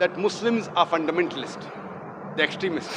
that Muslims are fundamentalist, the extremist.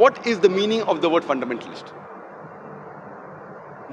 What is the meaning of the word fundamentalist?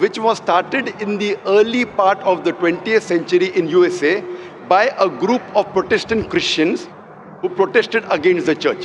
which was started in the early part of the 20th century in USA by a group of Protestant Christians who protested against the church.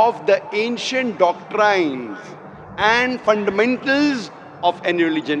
of the ancient doctrines and fundamentals of any religion.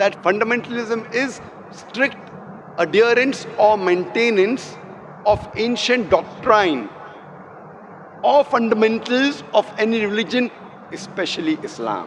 that fundamentalism is strict adherence or maintenance of ancient doctrine or fundamentals of any religion, especially Islam.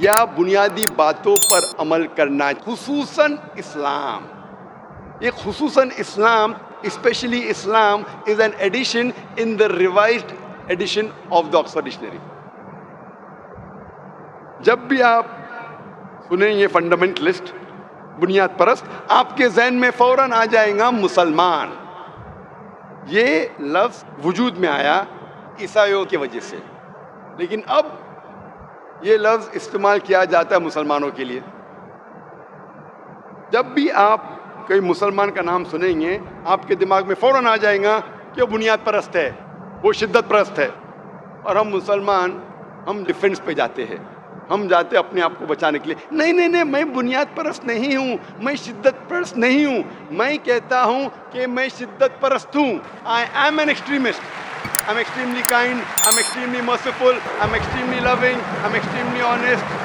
یا بنیادی باتوں پر عمل کرنا، خصوصاً اسلام. یہ خصوصاً اسلام، specially Islam is an edition in the revised edition of the Oxford dictionary. جب بھی آپ سنیں یہ فنڈامنٹلسٹ، بنیاد پرست، آپ کے ذہن میں فوراً آ جائے گا مسلمان. یہ لفظ وجود میں آیا عیسائیوں کی وجہ سے، لیکن اب یہ لفظ استعمال کیا جاتا ہے مسلمانوں کے لیے. جب بھی آپ کوئی مسلمان کا نام سنیں گے، آپ کے دماغ میں فوراً آ جائے گا کہ وہ بنیاد پرست ہے، وہ شدت پرست ہے. اور ہم مسلمان، ہم ڈیفینس پہ جاتے ہیں، ہم جاتے ہیں اپنے آپ کو بچانے کے لیے. نہیں، میں بنیاد پرست نہیں ہوں، میں شدت پرست نہیں ہوں. میں کہتا ہوں کہ میں شدت پرست ہوں. I am an extremist. I'm extremely kind, I'm extremely merciful, I'm extremely loving, I'm extremely honest.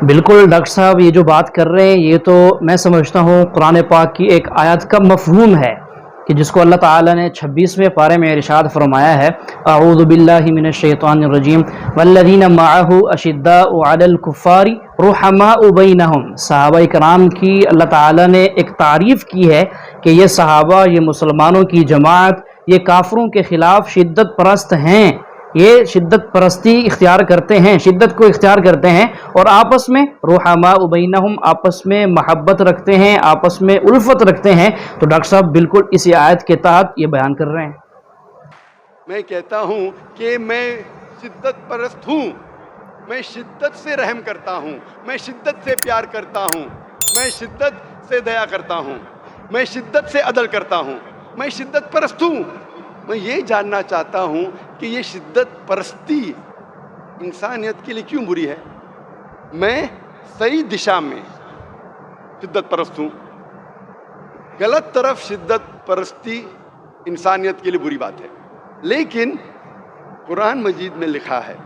بالکل ڈاکٹر صاحب، یہ جو بات کر رہے ہیں یہ تو میں سمجھتا ہوں قرآن پاک کی ایک آیت کا مفہوم ہے کہ جس کو اللہ تعالیٰ نے 26ویں پارے میں ارشاد فرمایا ہے، اعوذ باللہ من الشیطان الرجیم والذین معہ اشداء علی الکفار رحماء بینہم. صحابہ کرام کی اللہ تعالیٰ نے ایک تعریف کی ہے کہ یہ صحابہ، یہ مسلمانوں کی جماعت، یہ کافروں کے خلاف شدت پرست ہیں، یہ شدت پرستی اختیار کرتے ہیں، شدت کو اختیار کرتے ہیں، اور آپس میں رحماء بینہم، آپس میں محبت رکھتے ہیں، آپس میں الفت رکھتے ہیں. تو ڈاکٹر صاحب بالکل اسی آیت کے تحت یہ بیان کر رہے ہیں. میں کہتا ہوں کہ میں شدت پرست ہوں، میں شدت سے رحم کرتا ہوں، میں شدت سے پیار کرتا ہوں، میں شدت سے دیا کرتا ہوں، میں شدت سے عدل کرتا ہوں، میں شدت پرست ہوں. میں یہ جاننا چاہتا ہوں کہ یہ شدت پرستی انسانیت کے لیے کیوں بری ہے؟ میں صحیح دشا میں شدت پرست ہوں، غلط طرف شدت پرستی انسانیت کے لیے بری بات ہے. لیکن قرآن مجید میں لکھا ہے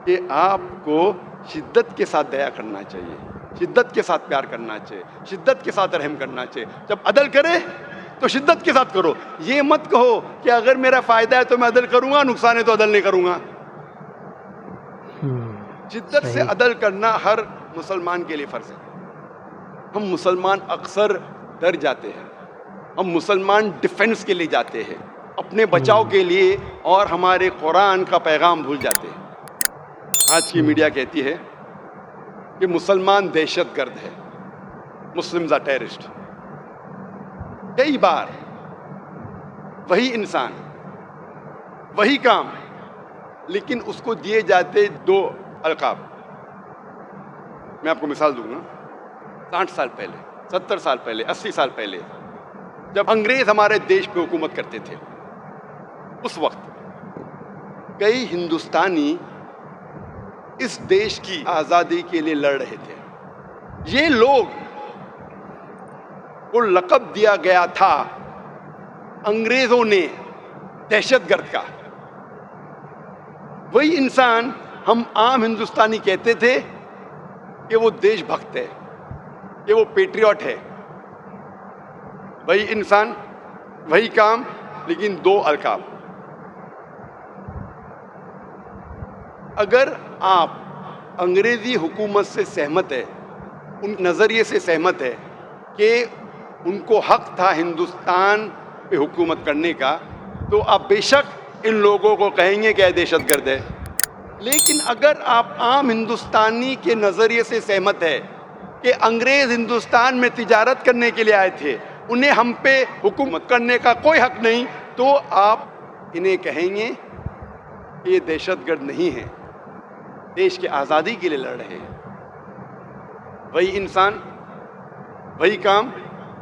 کہ آپ کو شدت کے ساتھ دیا کرنا چاہیے، شدت کے ساتھ پیار کرنا چاہیے، شدت کے ساتھ رحم کرنا چاہیے. جب عدل کرے تو شدت کے ساتھ کرو. یہ مت کہو کہ اگر میرا فائدہ ہے تو میں عدل کروں گا، نقصان ہے تو عدل نہیں کروں گا. شدت سے عدل کرنا ہر مسلمان کے لیے فرض ہے. ہم مسلمان اکثر ڈر جاتے ہیں، ہم مسلمان ڈیفنس کے لیے جاتے ہیں، اپنے بچاؤ کے لیے، اور ہمارے قرآن کا پیغام بھول جاتے ہیں. آج کی میڈیا کہتی ہے کہ مسلمان دہشت گرد ہے، مسلمز آر ٹیررسٹ. کئی بار وہی انسان، وہی کام، لیکن اس کو دیے جاتے دو القاب. میں آپ کو مثال دوں گا. 60 سال پہلے، 70 سال پہلے، 80 سال پہلے جب انگریز ہمارے دیش پہ حکومت کرتے تھے، اس وقت کئی ہندوستانی اس دیش کی آزادی کے لیے لڑ رہے تھے. یہ لوگ کو لقب دیا گیا تھا انگریزوں نے دہشت گرد کا. وہی انسان ہم عام ہندوستانی کہتے تھے کہ وہ دیش بھکت ہے، کہ وہ پیٹریوٹ ہے. وہی انسان، وہی کام، لیکن دو القاب. اگر آپ انگریزی حکومت سے سہمت ہے، ان نظریے سے سہمت ہے کہ ان کو حق تھا ہندوستان پہ حکومت کرنے کا، تو آپ بے شک ان لوگوں کو کہیں گے کہ یہ دہشت گرد ہے. لیکن اگر آپ عام ہندوستانی کے نظریے سے سہمت ہے کہ انگریز ہندوستان میں تجارت کرنے کے لیے آئے تھے، انہیں ہم پہ حکومت کرنے کا کوئی حق نہیں، تو آپ انہیں کہیں گے کہ یہ دہشت گرد نہیں ہیں، دیش کی آزادی کے لیے لڑ رہے ہیں. وہی انسان، وہی کام،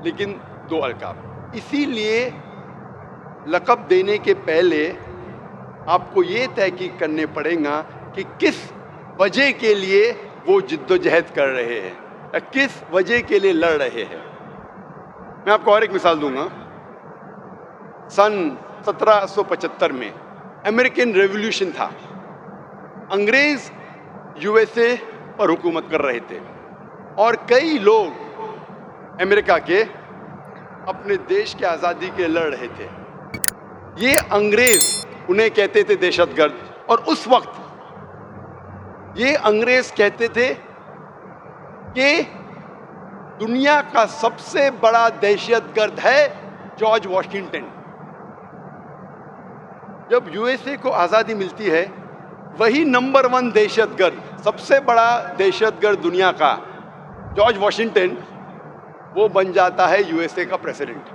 لیکن دو القاب. اسی لیے لقب دینے کے پہلے آپ کو یہ تحقیق کرنے پڑے گا کہ کس وجہ کے لیے وہ جد و جہد کر رہے ہیں، کس وجہ کے لیے لڑ رہے ہیں. میں آپ کو اور ایک مثال دوں گا. سن 1775 میں امریکن ریولیوشن تھا. انگریز USA پر حکومت کر رہے تھے، اور کئی لوگ امریکہ کے اپنے دیش کی آزادی کے لڑ رہے تھے. یہ انگریز انہیں کہتے تھے دہشت گرد، اور اس وقت یہ انگریز کہتے تھے کہ دنیا کا سب سے بڑا دہشت گرد ہے جارج واشنگٹن۔ جب یو ایس اے کو آزادی ملتی ہے، وہی نمبر 1 دہشت گرد، سب سے بڑا دہشت گرد دنیا کا جارج واشنگٹن، وہ بن جاتا ہے یو ایس اے کا پریزیڈنٹ۔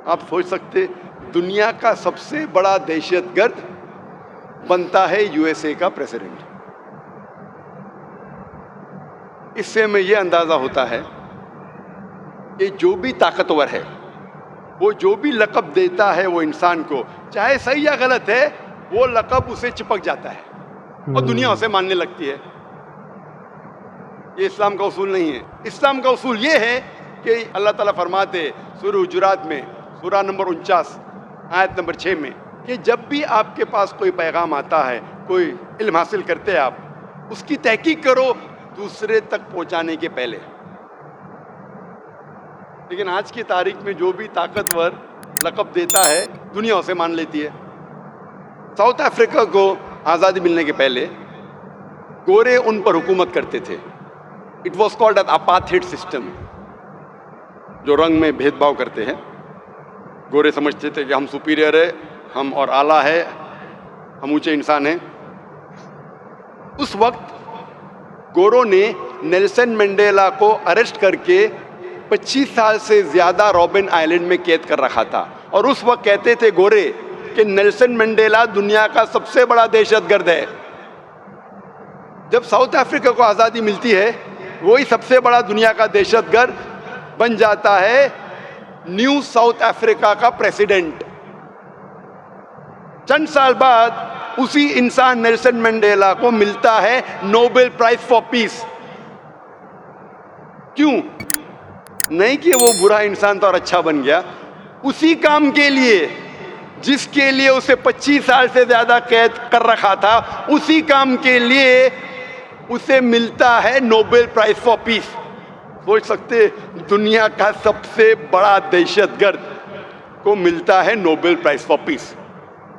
آپ سوچ سکتے دنیا کا سب سے بڑا دہشت گرد بنتا ہے یو ایس اے کا پریزیڈنٹ۔ اس سے ہمیں یہ اندازہ ہوتا ہے کہ جو بھی طاقتور ہے، وہ جو بھی لقب دیتا ہے وہ انسان کو، چاہے صحیح یا غلط ہے، وہ لقب اسے چپک جاتا ہے اور دنیا اسے ماننے لگتی ہے۔ یہ اسلام کا اصول نہیں ہے۔ اسلام کا اصول یہ ہے کہ اللہ تعالیٰ فرماتے سورہ حجرات میں، سورہ نمبر 49 آیت نمبر 6 میں، کہ جب بھی آپ کے پاس کوئی پیغام آتا ہے، کوئی علم حاصل کرتے ہیں، آپ اس کی تحقیق کرو دوسرے تک پہنچانے کے پہلے۔ لیکن آج کی تاریخ میں جو بھی طاقتور لقب دیتا ہے، دنیا اسے مان لیتی ہے۔ ساؤتھ افریقہ کو آزادی ملنے کے پہلے گورے ان پر حکومت کرتے تھے۔ It was called an apartheid system, جو رنگ میں بھید بھاؤ کرتے ہیں۔ گورے سمجھتے تھے کہ ہم سپیریئر ہے، ہم اور اعلیٰ ہے، ہم اونچے انسان ہیں۔ اس وقت گوروں نے نیلسن منڈیلا کو اریسٹ کر کے 25 سال سے زیادہ رابن آئلینڈ میں قید کر رکھا تھا، اور اس وقت کہتے تھے گورے کہ نیلسن منڈیلا دنیا کا سب سے بڑا دہشت گرد ہے۔ جب ساؤتھ افریقہ کو آزادی ملتی ہے، وہی سب سے بڑا دنیا کا دہشت گرد بن جاتا ہے نیو ساؤتھ افریقہ کا پریزیڈنٹ۔ چند سال بعد اسی انسان نیلسن منڈیلا کو ملتا ہے نوبل پرائز فار پیس۔ کیوں؟ نہیں کہ وہ برا انسان تھا اور اچھا بن گیا، اسی کام کے لیے جس کے لیے اسے 25 سال سے زیادہ قید کر رکھا تھا، اسی کام کے لیے اسے ملتا ہے نوبل پرائز فار پیس۔ سوچ سکتے دنیا کا سب سے بڑا دہشت گرد کو ملتا ہے نوبل پرائز فار پیس۔